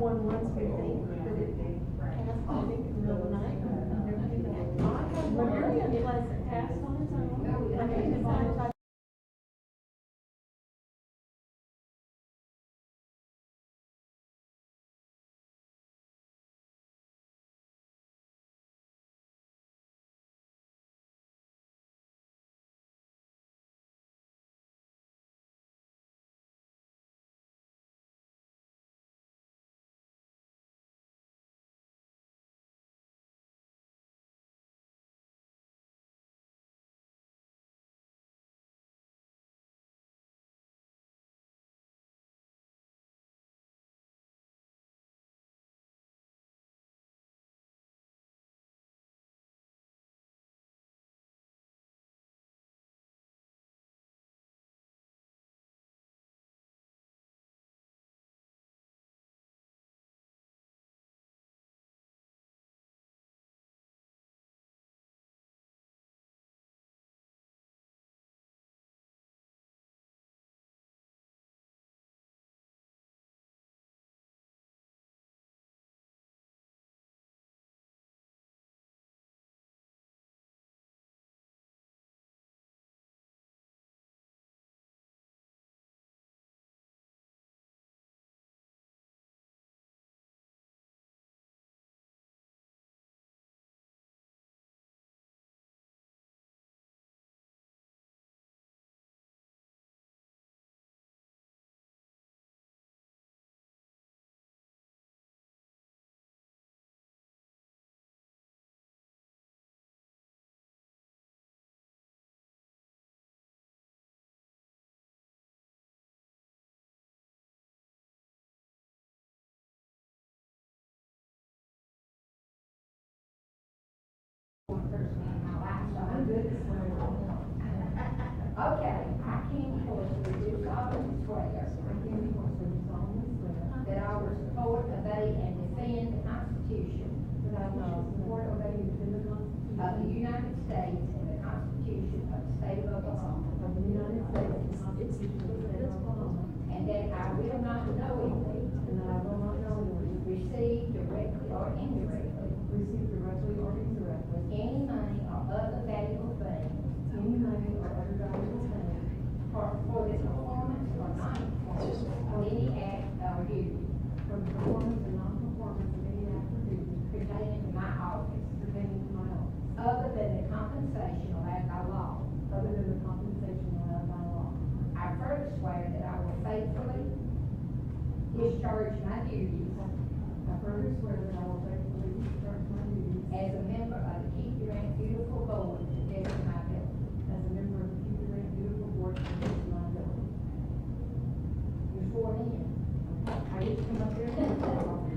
one once before, but it passed, I think, in the middle of the night. Very unpleasant, passed on its own. I mean, it's not. Okay, I came forth to do solemnly swear that I will support, obey, and defend the Constitution of the United States and the Constitution of the State of Oklahoma, and that I will not knowingly receive directly or indirectly any money or other valuable thing for the performance or non-performance of any act or duty pertaining to my office, other than the compensation allowed by law. I further swear that I will faithfully discharge my duties as a member of the Keep Durant Beautiful Board to the best of my ability. You're sworn in. I need to come up there.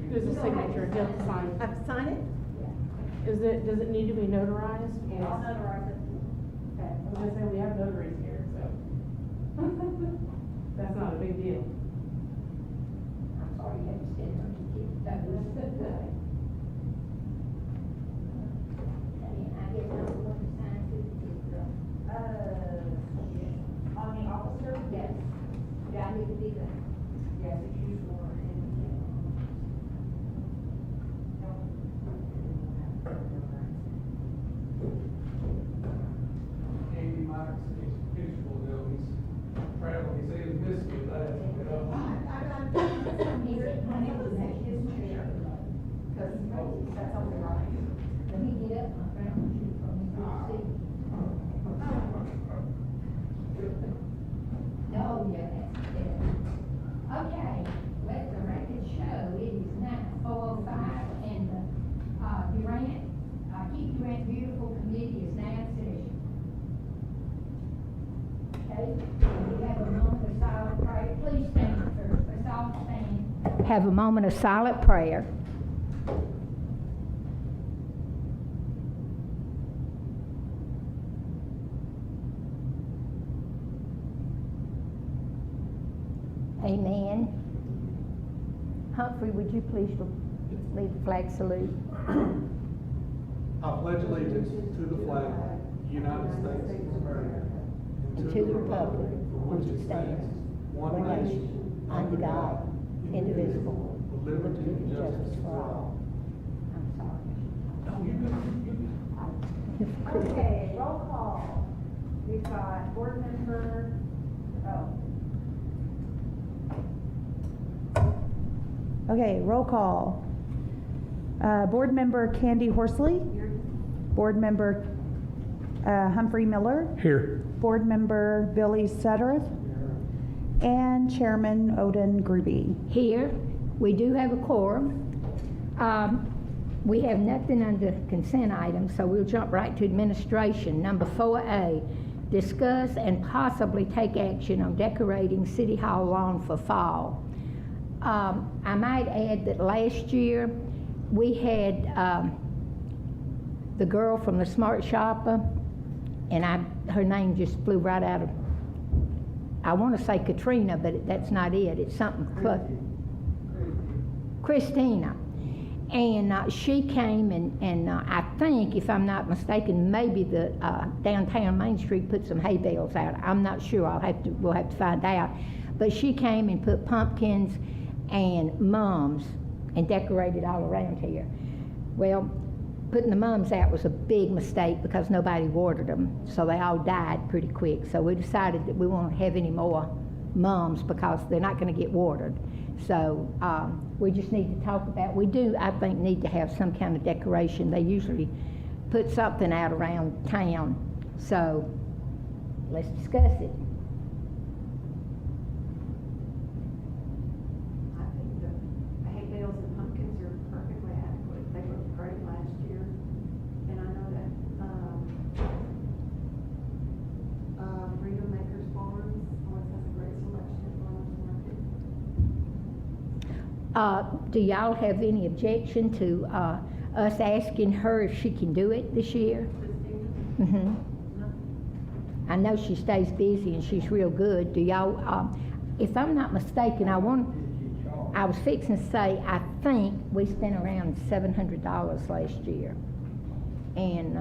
There's a signature, he'll sign. I have to sign it? Does it need to be notarized? I'll notarize it. Okay, I was gonna say, we have notaries here, so. That's not a big deal. I'm sorry, you have to stand up and keep that. I guess I'm going to sign to on the officer? Yes. Do I need to be there? Yes, it's usual. Andy Marks, he's beautiful though, he's traveling, he said he was missing me last, you know. That's on the right. Let me get up, my friend, and shoot from his seat. Oh, yeah, that's it. Okay, let the record show it is now 4:05 and the, Keep Durant Beautiful Committee is now in session. Okay, we have a moment of silent prayer. Please stand first. Let's all stand. Have a moment of silent prayer. Amen. Humphrey, would you please lead the flag salute? I pledge allegiance to the flag, United States of America, And to the republic for which it stands, one nation, under God, indivisible, liberty, and justice for all. I'm sorry. No, you're good, you're good. Okay, roll call. We've got board member, Okay, roll call. Board member Candy Horsley. Board member Humphrey Miller. Here. Board member Billy Suttereth. And Chairman Odin Gruby. Here, we do have a quorum. We have nothing under consent items, so we'll jump right to administration. Number 4A, discuss and possibly take action on decorating City Hall lawn for fall. I might add that last year, we had the girl from the Smart Shopper, and her name just flew right out of, I want to say Katrina, but that's not it. It's something close. Christina. And she came and I think, if I'm not mistaken, maybe the downtown Main Street put some hay bales out. I'm not sure. We'll have to find out. But she came and put pumpkins and mums and decorated all around here. Well, putting the mums out was a big mistake because nobody watered them, so they all died pretty quick. So we decided that we won't have any more mums because they're not going to get watered. So we just need to talk about, we do, I think, need to have some kind of decoration. They usually put something out around town. So let's discuss it. I think the hay bales and pumpkins are perfectly adequate. They looked great last year. And I know that, Freedom Makers Farms always has a great selection at farmers market. Do y'all have any objection to us asking her if she can do it this year? Christina? I know she stays busy and she's real good. Do y'all, if I'm not mistaken, I was fixing to say, I think we spent around $700 last year. And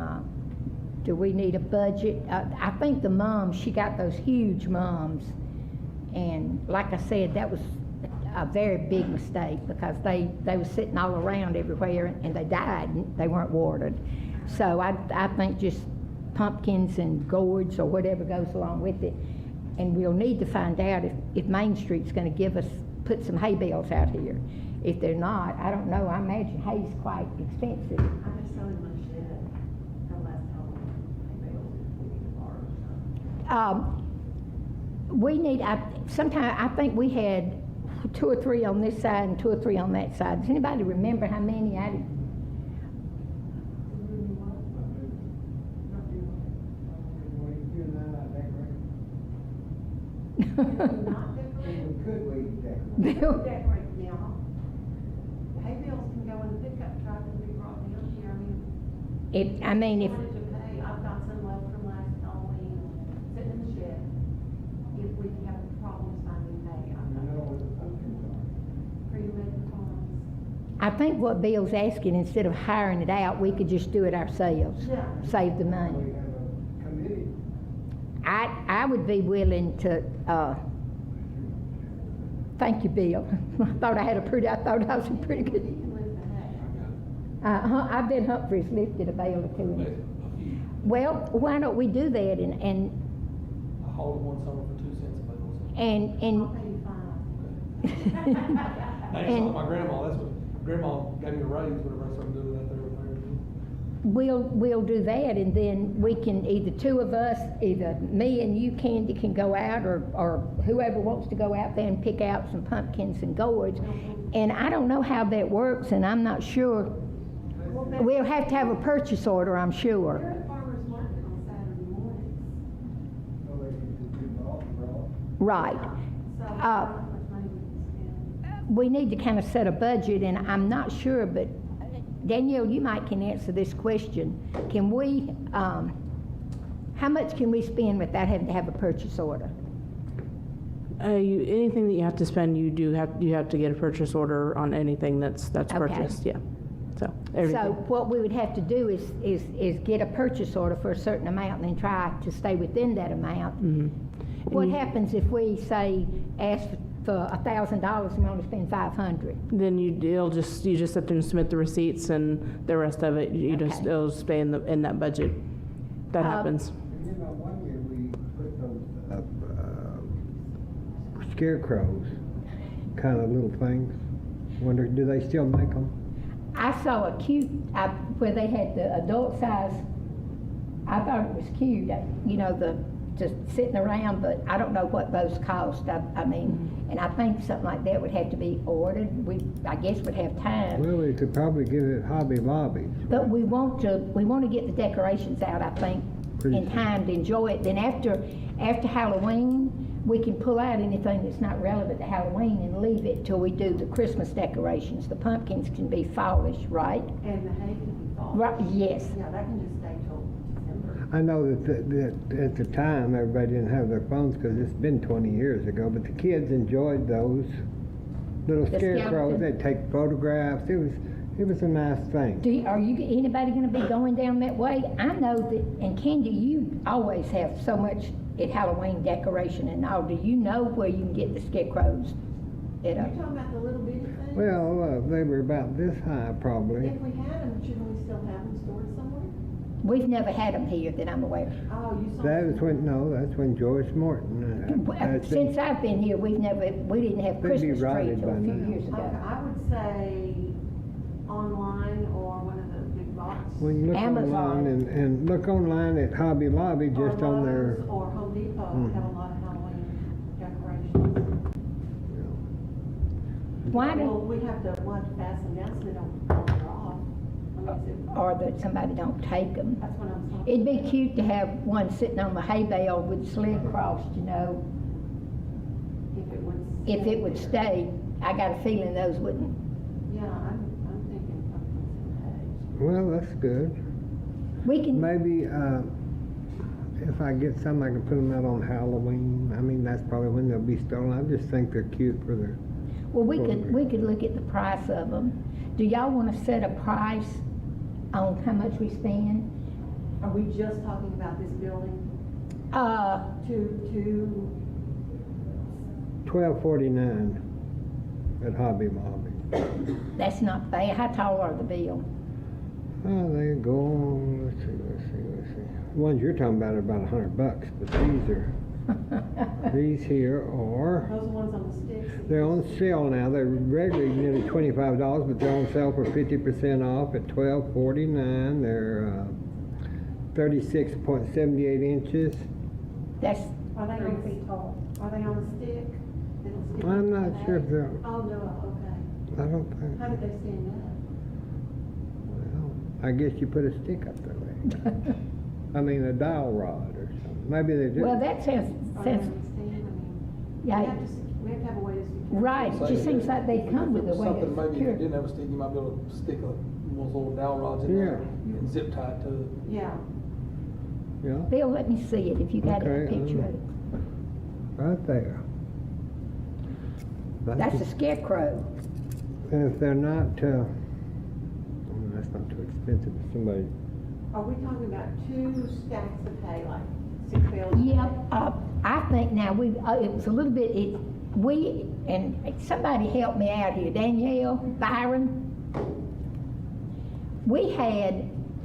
do we need a budget? I think the mums, she got those huge mums. And like I said, that was a very big mistake because they were sitting all around everywhere and they died and they weren't watered. So I think just pumpkins and gourds or whatever goes along with it. And we'll need to find out if Main Street's going to put some hay bales out here. If they're not, I don't know. I imagine hay's quite expensive. I'm just selling my shed. The last time hay bales, we need to borrow some. We need, sometime, I think we had 2 or 3 on this side and 2 or 3 on that side. Does anybody remember how many I did? Not decorate? Bill, Decorate now. Hay bales can go in the pickup truck and be brought down here. I mean, if wanted to pay, I've got some left from last Halloween sitting in the shed. If we have problems finding hay, I've got Freedom Maker Farms. I think what Bill's asking, instead of hiring it out, we could just do it ourselves, Yeah. save the money. I would be willing to, thank you, Bill. I thought I was a pretty You good. can live the hay. I've been Humphreys lifted a bale or 2. Well, why don't we do that and I hauled one summer for 2 cents a bale. and I'll pay you $5. Thanks to my grandma, that's what, grandma gave me a raise whenever I started doing that there with her. we'll do that, and then we can, either 2 of us, either me and you, Candy, can go out, or whoever wants to go out there and pick out some pumpkins and gourds. And I don't know how that works, and I'm not sure. We'll have to have a purchase order, I'm You're sure. at farmer's market on Saturday mornings. Right. So how much money we can spend. We need to kind of set a budget, and I'm not sure, but Danielle, you might can answer this question. Can we, how much can we spend without having to have a purchase order? Anything that you have to spend, you have to get a purchase order on anything that's Okay. purchased, yeah. So, everything. So what we would have to do is get a purchase order for a certain amount and then try to stay within that amount. Mhm. What And you- happens if we, say, ask for $1,000 and we only spend $500. Then you just have to submit the receipts and the rest of it, Okay. it'll stay in that budget. That happens. You know, one year we put those scarecrows, kind of little things. Wonder, do they still make them? I saw a cute, where they had the adult size, I thought it was cute, you know, just sitting around, but I don't know what those cost. I mean, and I think something like that would have to be ordered. I guess would have time. Well, we could probably get it at Hobby Lobby. But we want to get the decorations out, I think, Pretty in soon. time to enjoy it. Then after Halloween, we can pull out anything that's not relevant to Halloween and leave it till we do the Christmas decorations. The pumpkins can be fallish, right? And the hay can be fall. Right, yes. Yeah, that can just stay till December. I know that at the time, everybody didn't have their phones because it's been 20 years ago, but the kids enjoyed those little The scarecrows. skeleton. They'd take photographs. It was a nice thing. Are anybody gonna be going down that way? I know that, and Candy, you always have so much at Halloween decoration and all. Do you know where you can get the scarecrows? You're talking about the little bitty things? Well, they were about this high probably. If we had them, shouldn't we still have them stored somewhere? We've never had them here that I'm aware of. Oh, you saw. That's when Joyce Morton. that's been- Since I've been here, we didn't have They'd be Christmas tree rotted till a by few now. years Okay, ago. I would say online or one of the big box. When you look Amazon. online and look online at Hobby Lobby, just or on their, Lowe's or Home Depot Mhm. have a lot of Halloween decorations. Why Well, do, we have to fasten them down so they don't fall off. I mean, or that somebody don't take them? that's what I'm talking. It'd be cute to have one sitting on the hay bale with the sled crossed, you know. If it would stay, I got a feeling those wouldn't. Yeah, I'm thinking pumpkins and well, that's good. We can, Maybe, if I get some, I can put them out on Halloween. I mean, that's probably when they'll be stolen. I just think they're cute for their, well, we could look at the price of them. Do y'all want to set a price on how much we spend? hay. Are we just talking about this building? To $12.49 at Hobby Lobby. That's not bad. How tall are the bill? Oh, they go on, let's see. The ones you're talking about are about $100, but these here are, those ones on the sticks. they're on sale now. They're regularly nearly $25, but they're on sale for 50% off at $12.49. They're 36.78 inches. That's Are they 3 on, feet tall. are they on a stick? That'll stick I'm to the not sure if hay? they're, Oh, no, okay. I don't think, How did they stand up? well, I guess you put a stick up there. I mean, a dowel rod or something. Maybe they do. Well, that sounds, Are they on sounds, a stand? I mean, yeah, we have to have a way to secure. right. It just seems like they come with a way Something to maybe if secure. you didn't have a stick, you might be able to stick one of those little dowel rods in there and zip tie it to it. Yeah. Yeah, Bill, let me see it if you got a Okay, picture of it. right there. That's a scarecrow. And if they're not, that's not too expensive if somebody, Are we talking about 2 stacks of hay, like 6 bales? of Yep, hay? I think now it was a little bit, and somebody helped me out here, Danielle, Byron.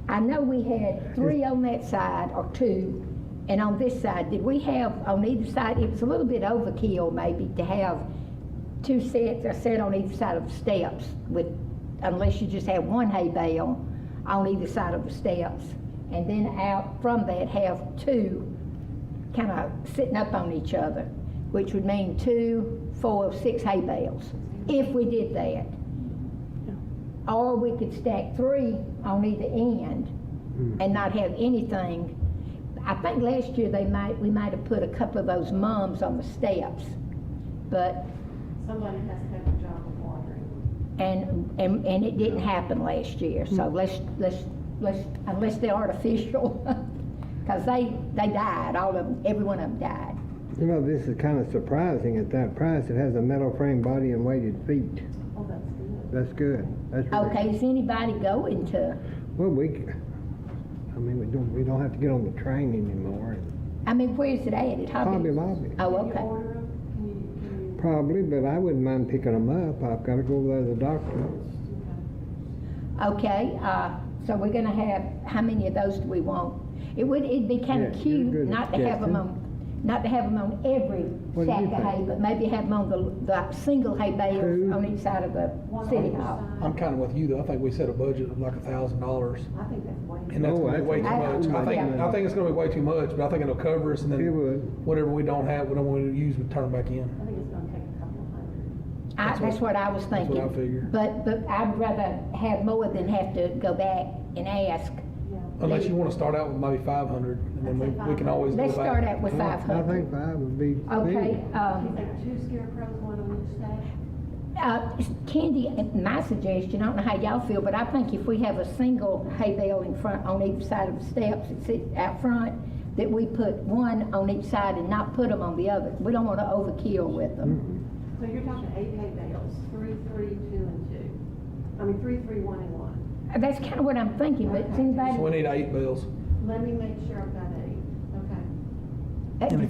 I know we had 3 on that side, or 2, and on this side, did we have, on either side, it was a little bit overkill maybe to have 2 sets, a set on either side of the steps unless you just have one hay bale on either side of the steps. And then out from that have 2 kind of sitting up on each other, which would mean 2, 4, 6 hay bales, if we did that. Or we could stack 3 on either end and not have anything. I think last year we might have put a couple of those mums on the steps, but Somebody has to have a job of watering. and it didn't happen last year. So let's unless they're artificial, because they died. All of them, every one of them died. you know, this is kind of surprising at that price. It has a metal frame body and weighted feet. Oh, that's good. That's good. That's really, Okay, is anybody going to? well, we don't have to get on the train anymore. I mean, where's it at? At Hobby Lobby. Oh, Can you okay. order them? Can you Probably, but I wouldn't mind picking them up. I've got to go over there to the doctor. Okay, so we're gonna have, how many of those do we want? It'd be kind of Yeah, you're cute good not to have them on every What do you sack of hay, think? but maybe have them on the single hay bales Two? on each side of the city hall. I'm kinda with you though, I think we set a budget of like $1,000. I think that's way. And that's Oh, gonna be way too that's- much. Yeah. I think it's gonna be way too much, but I think it'll cover us and It then would. whatever we don't have, we don't want to use, we turn back in. I think it's gonna take a couple of hundred. That's what I was That's thinking. what I figured. But I'd rather have more than have to go back and ask. Yeah. Unless you wanna start out with maybe 500, and then we can always go Let's back. start out with I 500. think 5 would be. Okay, You think 2 scarecrows, 1 on each stack? Candy, my suggestion, I don't know how y'all feel, but I think if we have a single hay bale in front, on each side of the steps, that sits out front, that we put one on each side and not put them on the other. We don't want to overkill with them. So you're talking 8 hay bales, 3, 3, 2, and 2. I mean, 3, 3, 1, and 1. That's kind of what I'm thinking, but does anybody? So we need 8 bills. Let me make sure I've got 8. Okay. And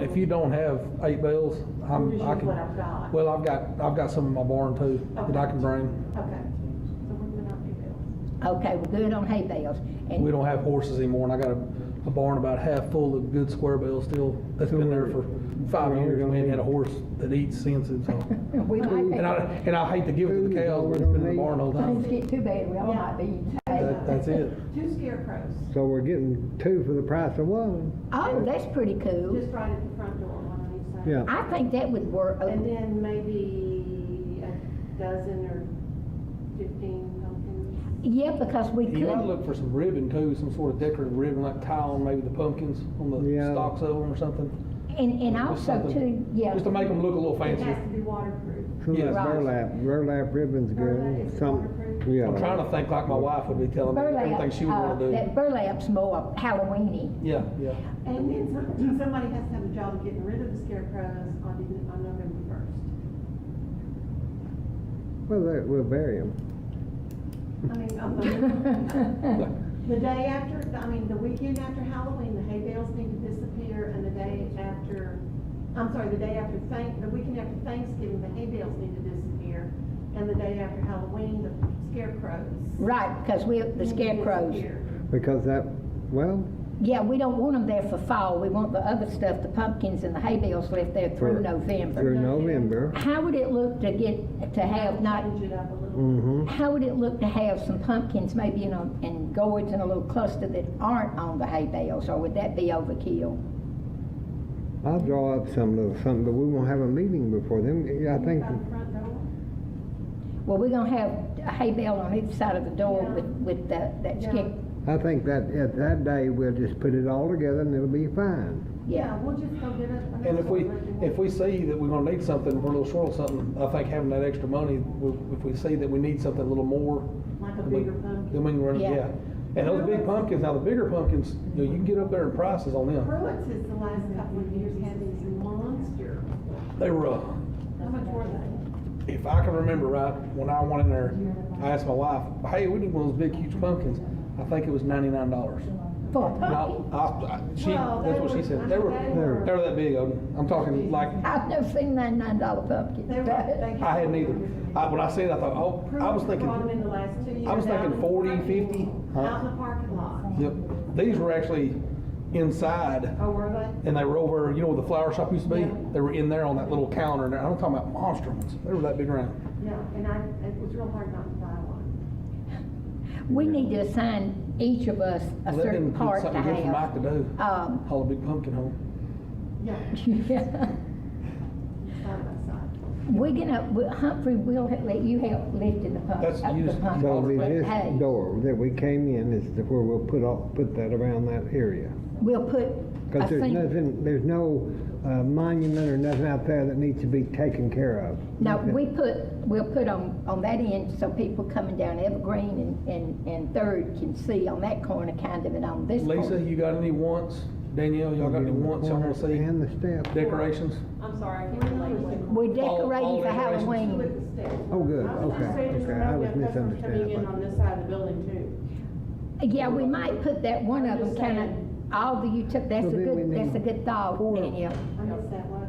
if you don't have 8 bills, We'll I just use can. what I've got. Well, I've got some in my barn too that I can bring. Okay. So we're gonna hay bales. Okay, we're good on hay bales. And We don't have horses anymore, and I got a barn about half full of good square bales still. That's been there for 5 we're years. gonna We ain't need- had a horse that eats since it, so. we might And I hate to give it to the cows, but it's been in the barn all the things time. get too bad, we all might be. That's it. 2 scarecrows, So we're getting 2 for the price of 1. Oh, that's pretty cool. just right at the front door, 1 on each side. Yeah. I think that would work. And then maybe a dozen or 15 pumpkins. Yeah, because we You gotta could, look for some ribbon too, some sort of decorative ribbon, like tile on maybe the pumpkins, on the Yeah. stalks of them or something. and Just also something- too, yeah. Just to make them look a little It fancier. has to be waterproof. Some of Yes. that burlap ribbon's Burlap, good. is it Some, waterproof? yeah. I'm trying to think like my wife would be telling me everything she would wanna do. That burlap's more Halloweeny. Yeah, yeah. And then somebody has to have a job of getting rid of the scarecrows on November 1st. Well, we'll bury them. I mean, the day after, the weekend after Halloween, the hay bales need to disappear, and the day after, the weekend after Thanksgiving, the hay bales need to disappear, and the day after Halloween, the scarecrows. Right, because the need to scarecrows. disappear. Because Yeah, we don't want them there for fall. We want the other stuff, the pumpkins and the hay bales left there through For- November. through November. How would it look to have not, Change it up a little. Mm-hmm. how would it look to have some pumpkins maybe in gourds in a little cluster that aren't on the hay bales, or would that be overkill? I'll draw up some little something, but we won't have a meeting before then. Yeah, I think, By the front door. Well, we're gonna have a hay bale on each side of the door Yeah. with that Yeah. stick. I think that at that day, we'll just put it all together and it'll be fine. Yeah, we'll just go get it. And if we see that we're gonna need something, we're a little short of something, I think having that extra money, if we see that we need something a little more. Like a then we- bigger pumpkin. Then we can run it, Yeah. yeah. And those big pumpkins, now the bigger pumpkins, you can get up there in prices on them. Pruitt's is the last couple of years had these monster. They were, How much were they? if I can remember right, when I went in there, I asked my wife, hey, we need one of those big huge pumpkins. I think it was $99. For a Now, pumpkin? that's what she said. They were that big, Odin. I'm talking like, I've never seen $99 pumpkins. They were, I hadn't either. When I seen it, I thought, oh, I was Pruitt's brought them in thinking, the last 2 years. I was thinking out in the 40, parking- 50. Out in the parking lot. Yep, these were actually inside, Oh, were they? and they were over, you know where the flower shop used to be? Yeah. They were in there on that little counter in there. I'm talking about monster ones. They were that big around. Yeah, and it was real hard not to buy one. We need to assign each of us a Well, that certain didn't be part to something good for Mike have. to do. Haul a big pumpkin home. Yeah, Yeah. side by side. Humphrey will let you help lifting the pump. That's- up you the just- pump. So it'll be this Hey, door that we came in is where we'll put that around that area. we'll put, I Because there's think, nothing, there's no monument or nothing out there that needs to be taken care of. no, Nothing. we'll put on that end so people coming down Evergreen and Third can see on that corner kind of, and on this corner. Lisa, you got any wants? Danielle, y'all got any wants y'all wanna see? And the steps. Decorations? I'm sorry, I can't relate. We're all decorating for decorations. Halloween. With the steps. Oh, good, I was just okay, saying, okay, I was we have customers coming in misunderstanding. on this side of the building too. Yeah, we might put that one of them Just kind of, saying. that's So then we that's a need good thought, four. Danielle. I missed that one.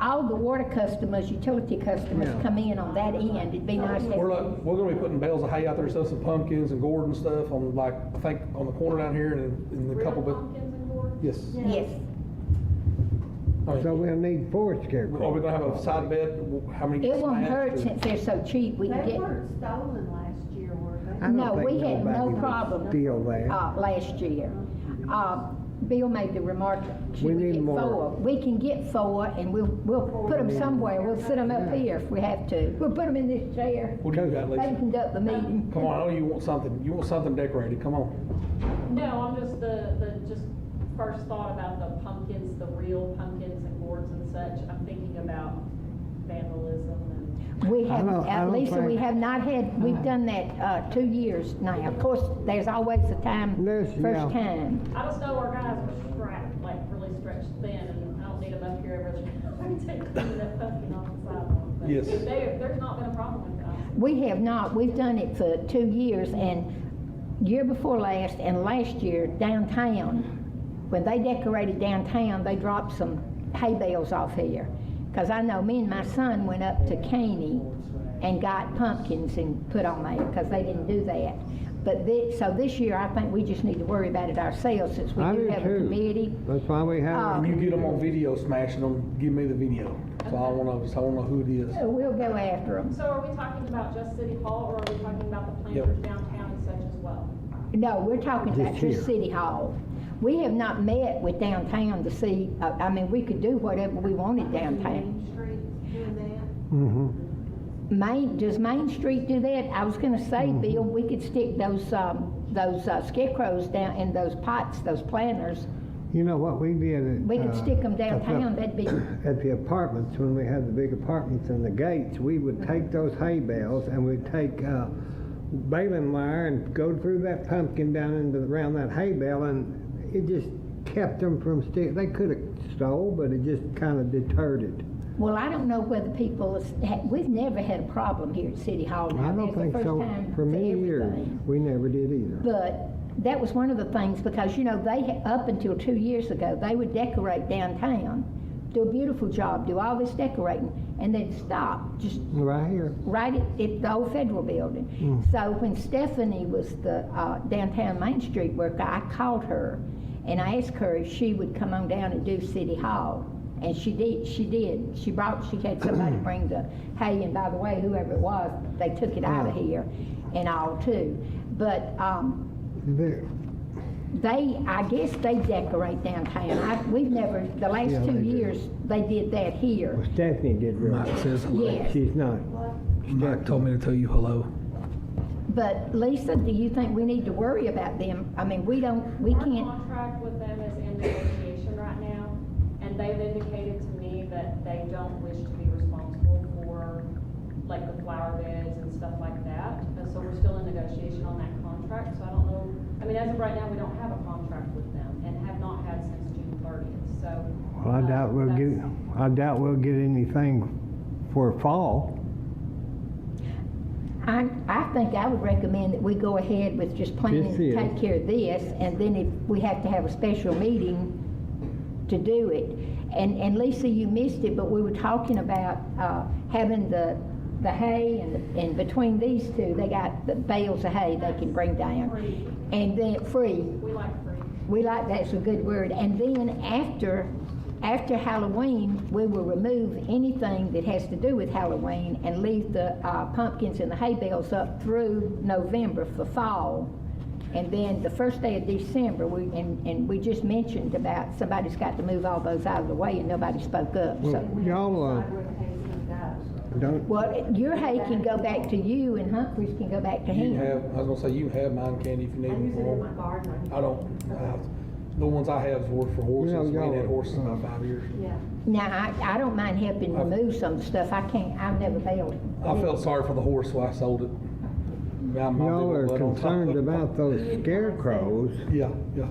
all the water customers, utility customers Yeah. come in on that end. It'd be nice to have. We're gonna be putting bales of hay out there, so some pumpkins and gourd and stuff on, like, I think on the corner down here and in the Real couple bit. pumpkins and gourds? Yes. Yes. I mean, So we'll need 4 are we scarecrows. gonna have a side bed? How many? It get won't smashed, hurt or- since they're so cheap. We can They get, weren't stolen last year, were they? I don't No, think we had no nobody would problem. steal that. last year. Bill made the remark, should We we need get more. 4? We can get 4 and we'll put them somewhere. We'll sit them up here if we have to. We'll put them in this chair. What do you got, They can Lisa? conduct the meeting. Come on, I know you want something decorated, come on. No, I'm just just first thought about the pumpkins, the real pumpkins and gourds and such. I'm thinking about vandalism We I have, don't- I at don't Lisa, we think- have not had, we've done that 2 years now. Of course, there's always a time, There's- yeah. first time. I just know our guys are strapped, like really stretched thin, and I don't need them up here every day cleaning that pumpkin off the sidewalk. But Yes. There's not been a problem with that. We have not, we've done it for 2 years, and year before last and last year downtown, when they decorated downtown, they dropped some hay bales off here. Because I know me and my son went up to Caney and got pumpkins and put on there, because they didn't do that. But so this year, I think we just need to worry about it ourselves, since we I do do have a too. committee. That's why we have. When you get them on video smashing them, give me the video. So I wanna know who it is. So we'll go after them. So are we talking about just City Hall, or are we talking about the planters downtown and such as well? No, we're talking about Just just here. City Hall. We have not met with downtown to see, I mean, we could do whatever we wanted downtown. Main Street doing that? Does Main Street do that? I was gonna say, Bill, we could stick those scarecrows down in those pots, those planters. You know what we did? We could stick them at the- downtown, that'd be, At the apartments, when we had the big apartments and the gates, we would take those hay bales and we'd take baling wire and go through that pumpkin down around that hay bale, and it just kept them from they could have stole, but it just kind of deterred it. well, I don't know whether people, we've never had a problem here at City Hall. I Now, don't it's the think first so. time For many years, everything. we never did either. But that was one of the things, because, you know, up until 2 years ago, they would decorate downtown, do a beautiful job, do all this decorating, and then stop, just Right here. right at the old federal building. So when Stephanie was the downtown Main Street worker, I called her and I asked her if she would come on down and do City Hall. And she did. She had somebody bring the hay, and by the way, whoever it was, they took it out of here and all too. But There. I guess they decorate downtown. We've never, the last Yeah, 2 they do. years, they did that here. Well, Stephanie did really. Mike says hello. Yes. She's not. Mike told me to tell you hello. But Lisa, do you think we need to worry about them? I mean, we Our can't, contract with them is in negotiation right now, and they've indicated to me that they don't wish to be responsible for, like, the flower beds and stuff like that. And so we're still in negotiation on that contract, so I don't know, I mean, as of right now, we don't have a contract with them, and have not had since June 30th, so. Well, I doubt we'll get anything for fall. I think I would recommend that we go ahead with just planning This to is. take care of this, and then if we have to have a special meeting to do it. And Lisa, you missed it, but we were talking about having the hay, and between these two, they got the bales of hay they can bring down. Free. And then, free. We like free. We like, that's a good word. And then after Halloween, we will remove anything that has to do with Halloween and leave the pumpkins and the hay bales up through November for fall. And then the first day of December, we just mentioned about somebody's got to move all those out of the way, and nobody spoke up, Well, so. y'all Where the hay's gonna go. don't. Well, your hay can go back to you, and Humphrey's can go back to You him. can have, I was gonna say, you can have mine, Candy, if you I need use it in them. my garden. I don't, the ones I have were for horses. You know, We ain't y'all had are- horses in about 5 years. Yeah. Now, I don't mind helping remove some of the stuff. I've never bailed. I felt sorry for the horse, so I sold it. Y'all are concerned about those scarecrows. Yeah, yeah.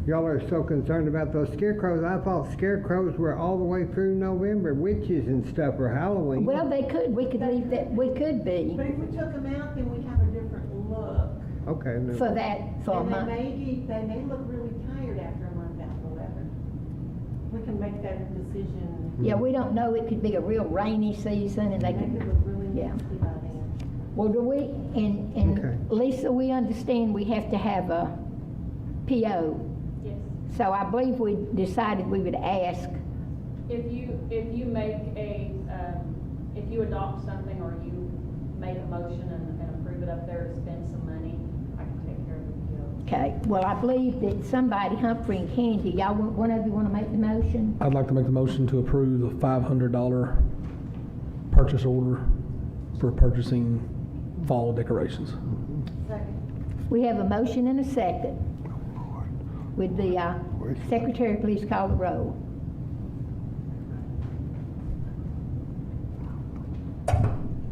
Y'all are so concerned about those scarecrows. I thought scarecrows were all the way through November, witches and stuff for Halloween. Well, we could leave that, we could be, But if we took them out, then we'd have a different look. Okay. no. for a And month. they may look really tired after a month out in the weather. We can make that decision Yeah, we don't know, it could be a real rainy season and they Maybe it could, was really yeah. nasty by then. Well, do we, Okay. and Lisa, we understand we have to have a PO. Yes. So I believe we decided we would ask, If you make a, if you adopt something or you make a motion and approve it up there to spend some money, I can take care of the PO. okay, well, I believe that somebody, Humphrey and Candy, y'all, one of you want to make the motion? I'd like to make the motion to approve the $500 purchase order for purchasing fall decorations. Second. We have a motion and a second. Would the secretary please call the roll?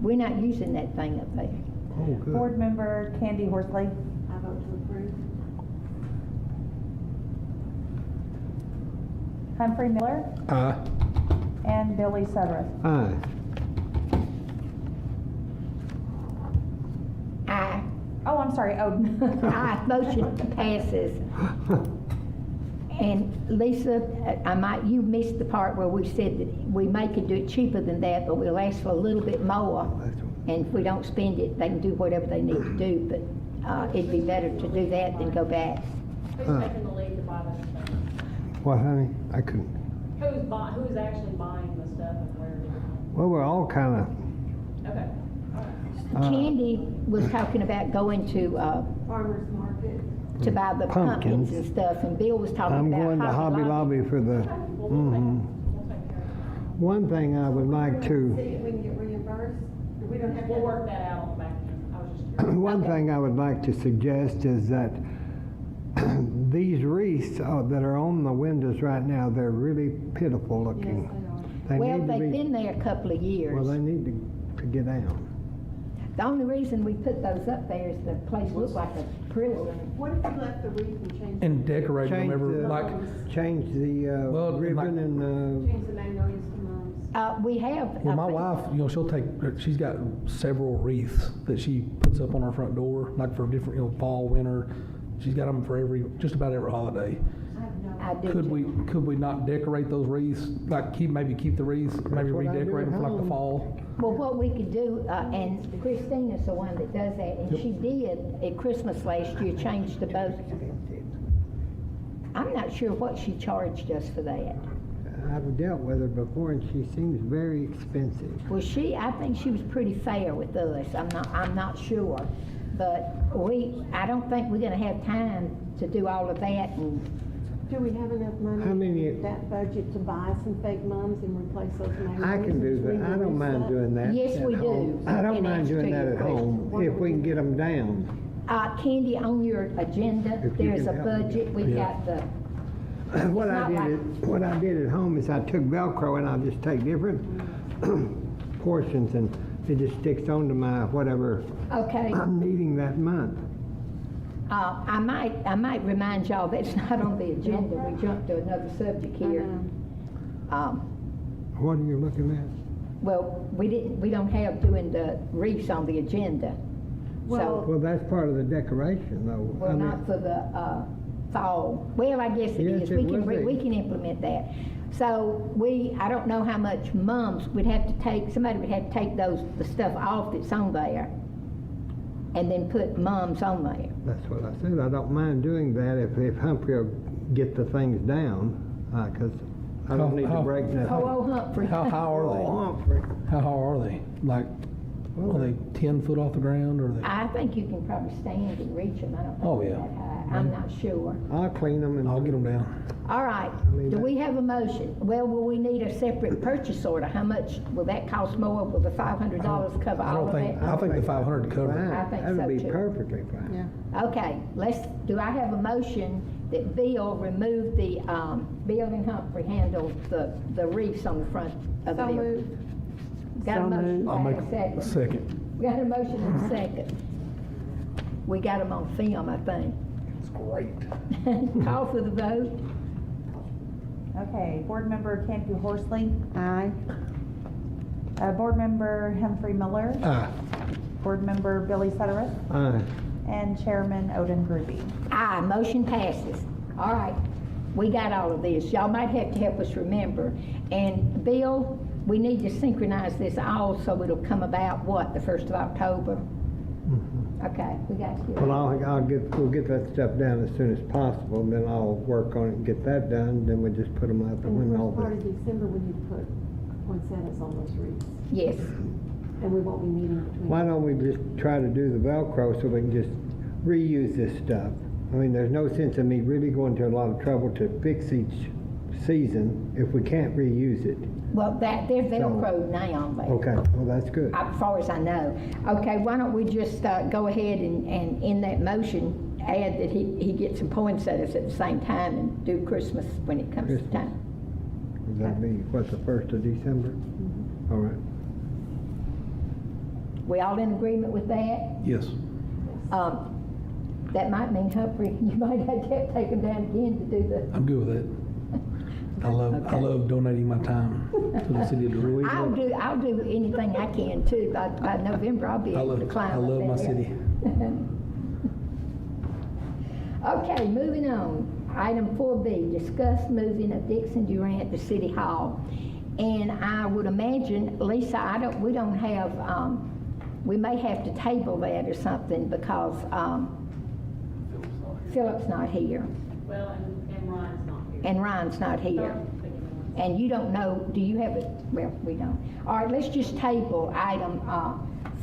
We're not using that thing up there. Oh, good. Board Member Candy Horsley, I vote to approve. Humphrey Miller, Aye. and Billy Sutherland. Aye. Aye. Oh, I'm sorry, Oden. Aye, motion passes. And Lisa, you missed the part where we said that we may could do it cheaper than that, but we'll ask for a little bit more. And if we don't spend it, they can do whatever they need to do, but it'd be better to do that than go back. Who's taking the lead to buy this stuff? What, honey? I couldn't. Who's actually buying the stuff and where is it? Well, we're all kind of, Okay, all right. Candy was talking about going to Farmer's market. buy the pumpkins and stuff, and Bill was talking I'm about going to Hobby Lobby for the, Okay, well, we'll take care of it. one thing I would like See to, if we can get reimbursed. We don't have to. We'll work that out on the back end. I was just curious. one thing I would like to suggest is that these wreaths that are on the windows right now, they're really pitiful Yes, looking. they are. They Well, need to they've be- been there a couple of years. Well, they need to get down. The only reason we put those up there is the place looked like a prison. What if we left the wreath and changed? And decorate them Change every, the- like, Change the Well, like- ribbon and, Change the magnolias to mums? We have. well, my wife, she's got several wreaths that she puts up on our front door, like for different, fall, winter. She's got them for just about every holiday. I have no. I do. Could we not decorate those wreaths, like maybe keep the wreaths, maybe what I do redecorate them at for like the home. fall? Well, what we could do, and Christina's the one that does that, and she did at Christmas last year, changed the boat. I'm not sure what she charged us for that. I've dealt with her before and she seems very expensive. Well, I think she was pretty fair with us. I'm not sure. But I don't think we're gonna have time to do all of that and, Do we have enough money How many- in that budget to buy some fake mums and replace those magnolias? I can do that. I don't mind doing that. Yes, at we do. home. I don't In mind answer doing to that your at home question. if we can get them down. Candy, on your agenda, If you there's a can help me. budget. We've Yeah. got the, What not what I did at home is I took Velcro and I just take different portions and it just sticks onto my whatever okay. I'm needing that month. I might remind y'all that's not on the agenda. We jumped to another subject here. What are you looking at? Well, we don't have doing the wreaths on the agenda. So, Well, that's part of the decoration though. I well, mean, not for the, fall. Well, I guess it Yes, is. it would be. We can implement that. So I don't know how much mums somebody would have to take the stuff off that's on there and then put mums on there. That's what I said. I don't mind doing that if Humphrey will get the things down, 'cause I don't need to How- break that. Oh, Humphrey. How high are Oh, they? Humphrey. How are they? Like, are they 10 foot off the ground or are they? I think you can probably stand and reach them. I don't Oh, think they're yeah. that high. I'm not sure. I'll clean them and. I'll get them down. All right, do we have a motion? Well, will we need a separate purchase order? How much, will that cost more? Will the $500 cover I all don't of think, that? I think the 500 to cover it. I think That'd so, be too. perfectly fine. Yeah. Okay, do I have a motion that Bill remove Bill and Humphrey handle the wreaths on the front of the So building? moved. Got a So motion, moved. I'll got make a second. a second. We got a motion and a second. We got them on film, I think. It's great. Call for the vote. Okay, Board Member Candy Horsley, Aye. Board Member Humphrey Miller, Aye. Board Member Billy Sutherland, Aye. and Chairman Odin Gruby. Aye, motion passes. All right, We got all of this. Y'all might have to help us remember. And Bill, we need to synchronize this all so it'll come about, what, the 1st of October? Okay, we got you. Well, we'll get that stuff done as soon as possible, then I'll work on it and get that done, then we just put them up and And when the all first part the. of December, we need to put poinsettias on those wreaths, Yes. and we won't be meeting between. Why don't we just try to do the Velcro so we can just reuse this stuff? I mean, there's no sense in me really going to a lot of trouble to fix each season if we can't reuse it. Well, they're Velcro now, but. Okay, well, that's good. As far as I know. Okay, why don't we just go ahead and in that motion, add that he gets some poinsettias at the same time and do Christmas when it comes to Christmas. time. Would that be, what, the 1st of December? All right. We all in agreement with that? Yes. That might mean, Humphrey, you might have to take them down again to do the. I'm good with that. I love donating my time to the city of Durant. I'll do anything I can too. By November, I'll be able to climb I up love that my hill. city. Okay, moving on. Item 4B, discuss moving of Dixon Durant to City Hall. And I would imagine, Lisa, we don't have, we may have to table that or something because Philip's not here Well, and Ryan's not here. and Ryan's not here. And you don't know, do you have it? Well, we don't. All right, let's just table item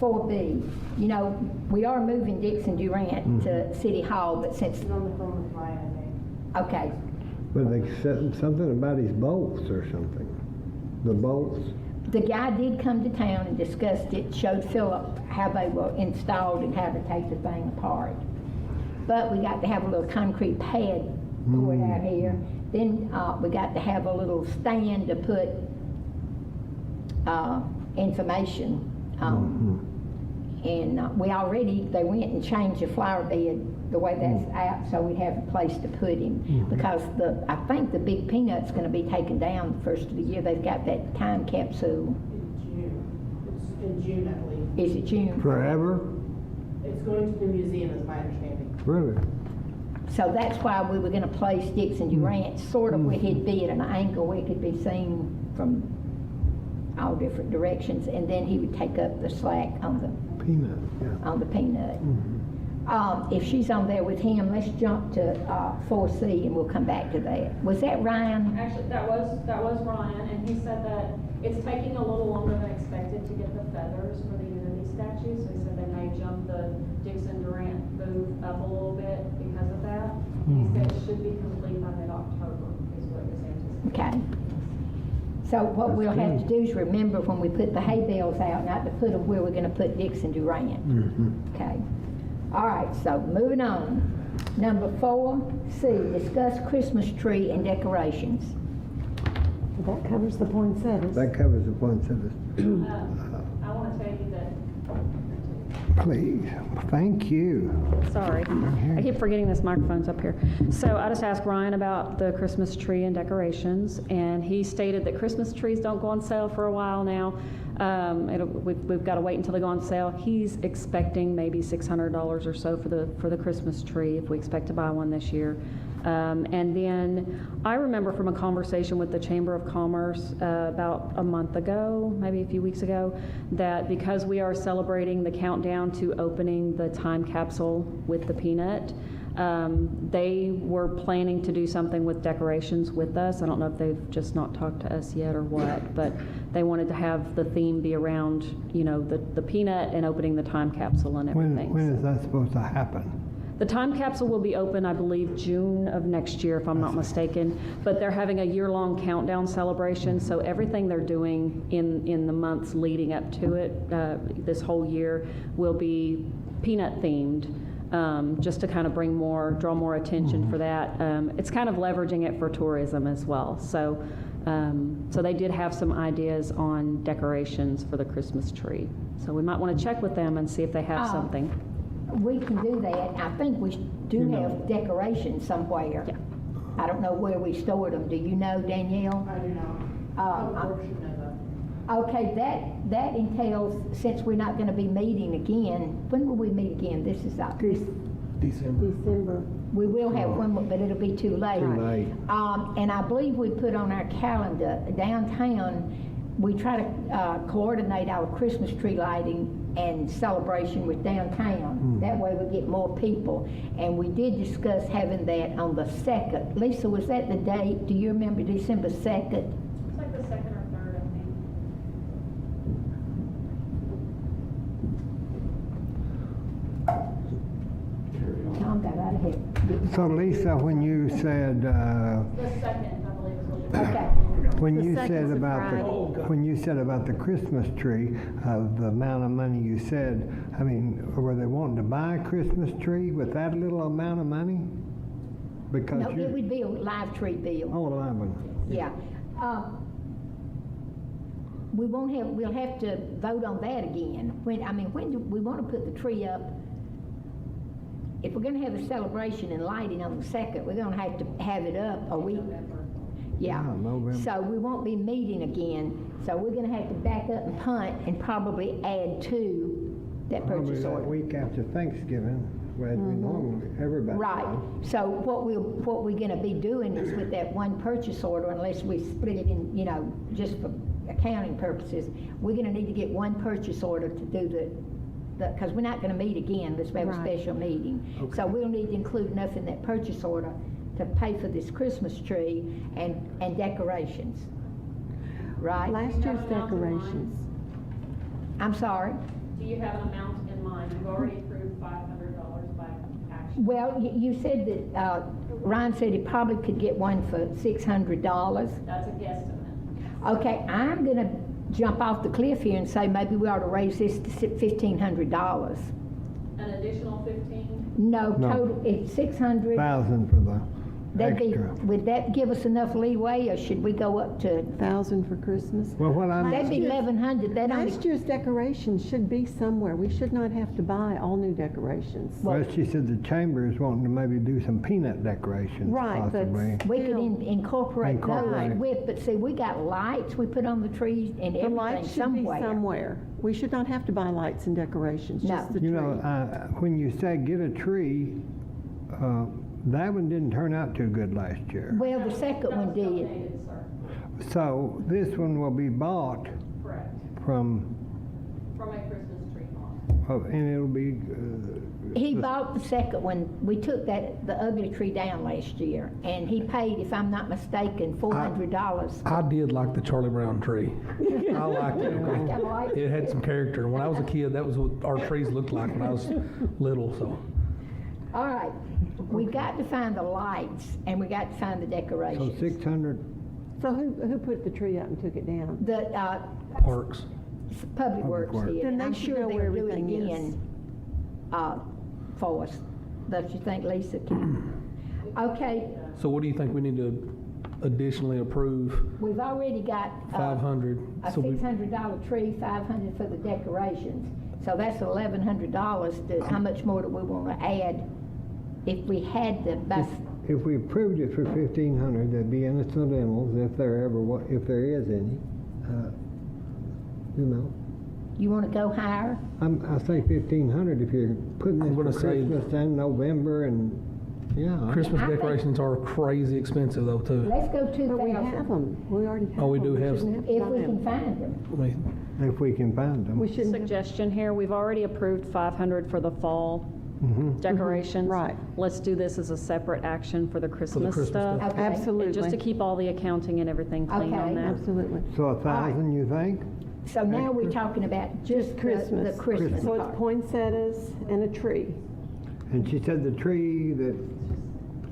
4B. You know, we are moving Dixon Durant to City Hall, but since, On the phone with Ryan, okay, But they said something about his bolts or something. The bolts? the guy did come to town and discussed it, showed Philip how they were installed and how to take the thing apart. But we got to have a little concrete pad poured out here. Then we got to have a little stand to put information on. And they went and changed the flower bed the way that's out, so we'd have a place to put him. Because I think the big peanut's gonna be taken down the first of the year. They've got that time capsule. It's in June, I believe. Is it June? Forever? It's going to the museum, is my understanding. Really? So that's why we were gonna place Dixon Durant sort of where he'd be at an angle where he could be seen from all different directions, and then he would take up the slack on the Peanut, yeah. on the peanut. If she's on there with him, let's jump to 4C and we'll come back to that. Was that Ryan? Actually, that was Ryan, and he said that it's taking a little longer than expected to get the feathers for the Unity statue, so he said they may jump the Dixon Durant booth up a little bit because of that. He said it should be complete by mid-October, is what was anticipated. Okay. So what we'll have to do is remember when we put the hay bales out, not to put them where we're gonna put Dixon Durant. Okay. All right, so moving on. Number 4C, discuss Christmas tree and decorations. That covers the poinsettias. That covers the poinsettias. I want to tell you that, Please, thank you. sorry, I keep forgetting this microphone's up here. So I just asked Ryan about the Christmas tree and decorations, and he stated that Christmas trees don't go on sale for a while now. We've got to wait until they go on sale. He's expecting maybe $600 or so for the Christmas tree if we expect to buy one this year. And then I remember from a conversation with the Chamber of Commerce about a month ago, maybe a few weeks ago, that because we are celebrating the countdown to opening the time capsule with the peanut, they were planning to do something with decorations with us. I don't know if they've just not talked to us yet or what, but they wanted to have the theme be around, you know, the peanut and opening the time capsule and everything. When is that supposed to happen? The time capsule will be open, I believe, June of next year, if I'm not mistaken. But they're having a year-long countdown celebration, so everything they're doing in the months leading up to it, this whole year, will be peanut-themed, just to kind of draw more attention for that. It's kind of leveraging it for tourism as well. So they did have some ideas on decorations for the Christmas tree. So we might want to check with them and see if they have something. We can do that. I think we do have decorations somewhere. Yeah. I don't know where we stored them. Do you know, Danielle? I do not. Of course you know that. Okay, that entails, since we're not going to be meeting again, when will we meet again? This is December. December. We will have one, more, but it'll be too late. Too late. And I believe we put on our calendar, downtown, we try to coordinate our Christmas tree lighting and celebration with downtown. That way we get more people. And we did discuss having that on the 2nd. Lisa, was that the date? Do you remember December 2nd? It's like the second or third, I think. Tom got out of here. So Lisa, when you said, The second, I believe is what you're. Okay. when The you second's said a about the, Friday. when you said about the Christmas tree, of the amount of money you said, I mean, were they wanting to buy a Christmas tree with that little amount of money? Because No, you're, it would be a live tree bill. oh, well, I would. Yeah. We won't have, we'll have to vote on that again. When do we want to put the tree up? If we're gonna have a celebration and lighting on the 2nd, we're gonna have to have it up a week. Yeah. Yeah, November. So we won't be meeting again, so we're gonna have to back up and punt and probably add to that Probably purchase that order. week after Thanksgiving, as we normally, everybody. Right, so what we're gonna be doing is with that one purchase order, unless we split it in, just for accounting purposes, we're gonna need to get one purchase order to do because we're not gonna meet again, unless we have a Right. special meeting. So we'll need to include enough in that purchase order to pay for this Christmas tree and decorations, right? Last year's decorations. I'm sorry? Do you have an amount in mind? You've already approved $500 by action. Well, you said that, Ryan said he probably could get one for $600. That's a guesstimate. Okay, I'm gonna jump off the cliff here and say maybe we ought to raise this to $1,500. An additional 15? No, No. total, it's 600. 1,000 for the That'd be, extra. would that give us enough leeway, or should we go up to, 1,000 for Christmas. Well, what I'm, that'd be 1,100, that only, Last year's decorations should be somewhere. We should not have to buy all new decorations. well, she said the chamber is wanting to maybe do some peanut decorations Right, but possibly. we could still, incorporate Incorporate. those with, but see, we got lights we put on the trees and the everything lights should be somewhere. somewhere. We should not have to buy lights and decorations, No. just the tree. You know, when you say get a tree, that one didn't turn out too good last year. Well, the second That one was did. donated, sir. So this one will be bought Correct. from, From a Christmas tree farm. and it'll be, He bought the second one. We took the ugly tree down last year, and he paid, if I'm not mistaken, $400. I did like the Charlie Brown tree. I liked it. okay? I like It had some character. When I was a kid, that was what our trees looked like when I was little, so. All right, we got to find the lights, and we got to find the so decorations. 600, So who put the tree up and took it down? The Parks. Public Works Works. did, Then and they I'm should sure know they'll where do it everything is. again for us. Don't you think, Lisa? Okay, So what do you think we need to additionally approve? we've already got 500. a So we- $600 tree, $500 for the decorations. So that's $1,100. How much more do we want to add if we had to buy? if we approved it for 1,500, there'd be incidentals if there if there is any. You know, You want to go higher? I say 1,500 if you're putting I'm this gonna for say- Christmas and November and, yeah. Christmas I think- decorations are crazy expensive though, too. Let's go But we have 2,000 them. We already have them. Oh, we do have shouldn't if to we buy can 'em. find them. I mean, If we can find them. We shouldn't have. Suggestion here, we've already approved 500 for the fall decorations. Right. Let's do this as a separate action for the Christmas Christmas stuff. stuff. Okay. And just to Absolutely. keep all the accounting and everything clean on Okay. that. Absolutely. So 1,000, you think? So now we're talking about just Christmas. the Christmas So it's part. poinsettias and a tree. And she said the tree that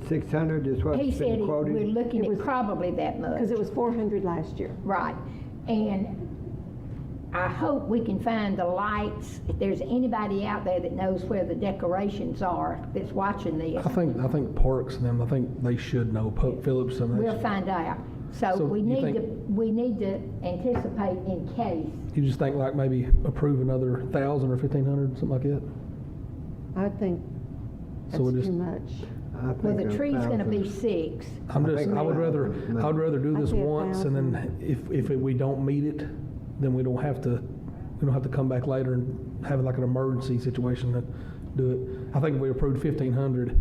600 is what's He said been we're quoted? looking It at was- probably that much. Because it was 400 last year. Right. And I hope we can find the lights. If there's anybody out there that knows where the decorations are that's watching this, I think Parks and them, I think they should know, Pope Phillips and we'll that. find out. So So we you need think- to, we need to anticipate in case. You just think like maybe approve another 1,000 or 1,500, something like that? I think that's So we'll just- too much. I think Well, the tree's gonna 1,000. be 6. I would rather, No. do this I'd say once and then if we don't meet it, then we don't have to come back later and have like an emergency situation to do it. I think if we approved 1,500,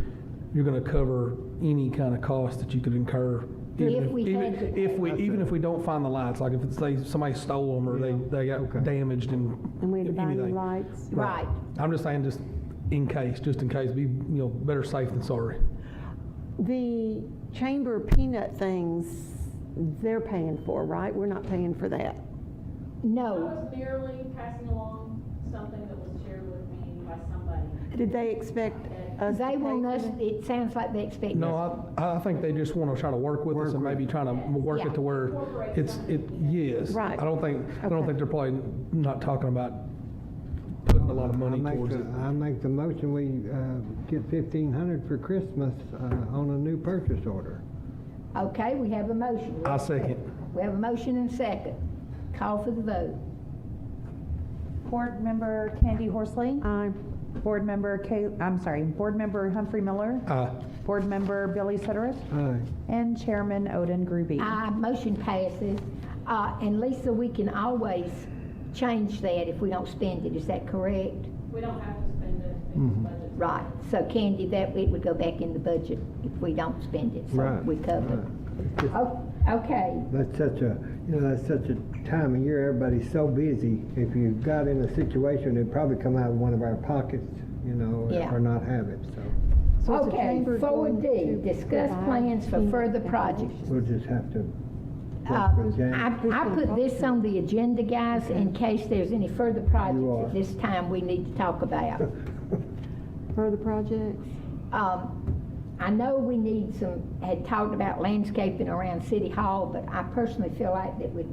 you're gonna cover any kind of cost that you could incur. If we had to- Even if we don't find the lights, like if it's, somebody stole them or they got Okay. damaged and And we had to buy new anything. lights. Right. I'm just saying, just in case, be, better safe than sorry. The chamber peanut things, they're paying for, right? We're not paying for that. I No, was merely passing along something that was shared with me by somebody. Did they expect us to they pay want for us, that? it sounds like they expect us. No, I think they just want to try to work with us and maybe trying to work Yeah. it to where yes. Right. I don't think Okay. they're probably not talking about putting a lot of money towards it. I make the motion, we get 1,500 for Christmas on a new purchase order. Okay, we have a motion. I second. We have a motion and a second. Call for the vote. Board Member Candy Horsley. Aye. Board Member Board Member Humphrey Miller. Board Member Billy Suttereth. Aye. And Chairman Odin Grube. Motion passes. And Lisa, we can always change that if we don't spend it, is that correct? We don't have to spend it in the budget. Right, so Candy, that it would go back in the budget if we don't spend it, so Right. we cover it. Right. Oh, okay, That's such a, that's such a time of year, everybody's so busy. If you got in a situation, it'd probably come out of one of our pockets, Yeah. or not have it, so So is the okay, chamber going 4D, to discuss provide plans for peanut further and projects. we'll just have to Uh, work with Janet. I put this on the agenda, guys, in case there's any further You projects are. at this time we need to talk about. Further projects? I know we need had talked about landscaping around City Hall, but I personally feel like that with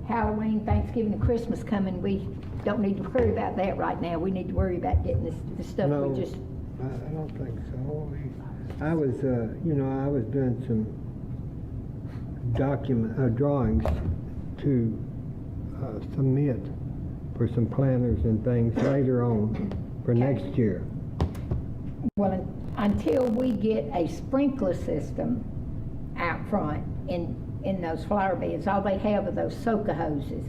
Halloween, Thanksgiving, and Christmas coming, we don't need to worry about that right now. We need to worry about getting the stuff No, we just, I don't think so. I was, I was doing some drawings to submit for some planners and things later on for next year. well, until we get a sprinkler system out front in those flower beds, all they have are those soaker hoses.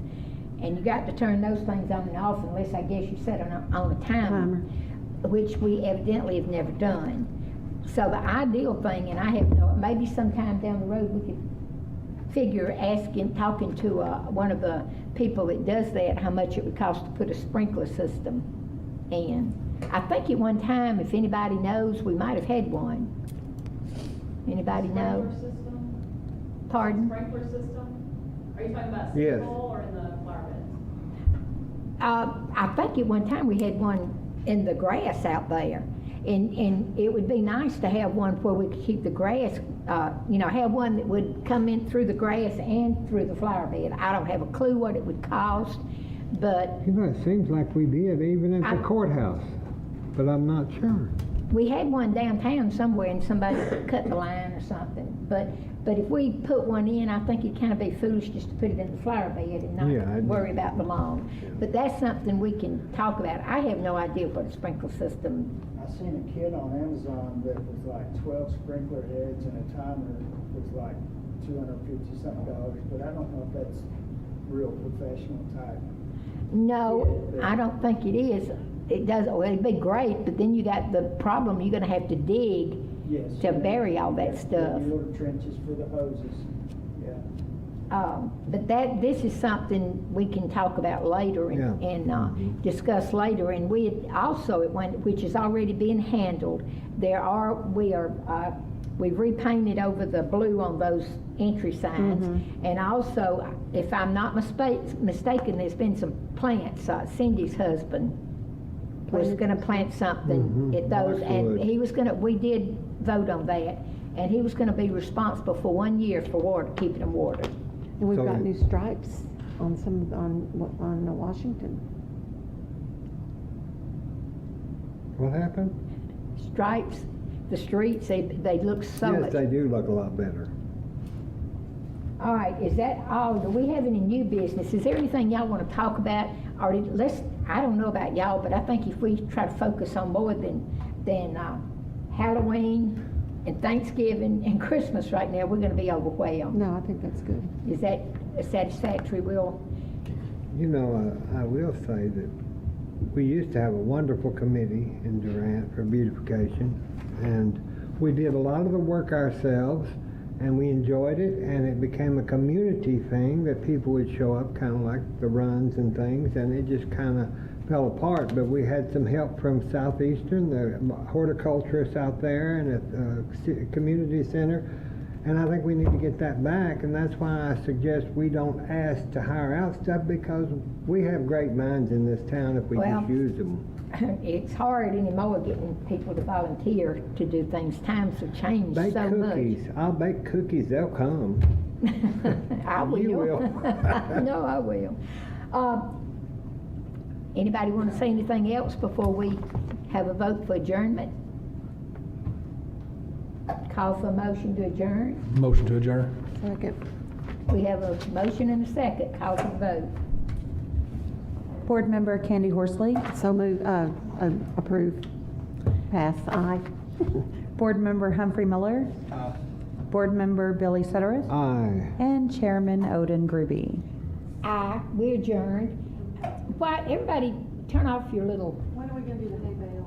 And you got to turn those things on and off unless, I guess, you set on a timer, which we evidently have never done. So the ideal thing, and I have maybe sometime down the road we could figure talking to one of the people that does that, how much it would cost to put a sprinkler system in. I think at one time, if anybody knows, we might have had one. Anybody know? Sprinkler system? Pardon? Sprinkler system? Are you talking about Yes. City Hall or in the flower beds? I think at one time we had one in the grass out there. And it would be nice to have one where we could keep the grass, have one that would come in through the grass and through the flower bed. I don't have a clue what it would cost, but It seems like we did even at the courthouse, but I'm not sure. we had one downtown somewhere and somebody cut the line or something. But if we put one in, I think it'd kind of be foolish just to put it in the flower bed and Yeah, not worry about the lawn. But that's something we can talk about. I have no idea what a sprinkler system. I seen a kit on Amazon that was like 12 sprinkler heads and a timer was like $250 something, but I don't know if that's real professional type. No, I don't think it is. It does, well, it'd be great, but then you got the problem, you're gonna have to dig Yes. to bury all that stuff. Little trenches for the hoses, yeah. But this is something we can talk about later Yeah. and discuss later. And we had also, which is already being handled, we've repainted over the blue on those entry signs. And also, if I'm not mistaken, there's been some plants. Cindy's husband was gonna plant something at those, and Boxwood. he was we did vote on that, and he was gonna be responsible for 1 year for keeping them watered. And we've So- got new stripes on on Washington. What happened? Stripes, the streets, they look so Yes, much. they do look a lot better. All right, is that all? Do we have any new business? Is there anything y'all want to talk about? Or I don't know about y'all, but I think if we try to focus on more than Halloween and Thanksgiving and Christmas right now, we're going to be overwhelmed. No, I think that's good. Is that a satisfactory, Will? I will say that we used to have a wonderful committee in Durant for beautification, and we did a lot of the work ourselves, and we enjoyed it, and it became a community thing that people would show up, kind of like the runs and things, and it just kind of fell apart. But we had some help from Southeastern, the horticulturists out there, and at the community center, and I think we need to get that back, and that's why I suggest we don't ask to hire out stuff, because we have great minds in this town if we Well, just use them. It's hard anymore getting people to volunteer to do things. Times have changed Bake so cookies. I'll bake cookies, they'll come. much. I will. You will. No, I will. Anybody want to say anything else before we have a vote for adjournment? Call for a motion to adjourn. Motion to adjourn. Second. We have a motion and a second. Call for the vote. Board Member Candy Horsley, So move, approve. Pass, aye. Board Member Humphrey Miller, Board Member Billy Suttereth, Aye. and Chairman Odin Gruby. Aye, we adjourned. Why, everybody turn off your little, When are we gonna do the hay bale?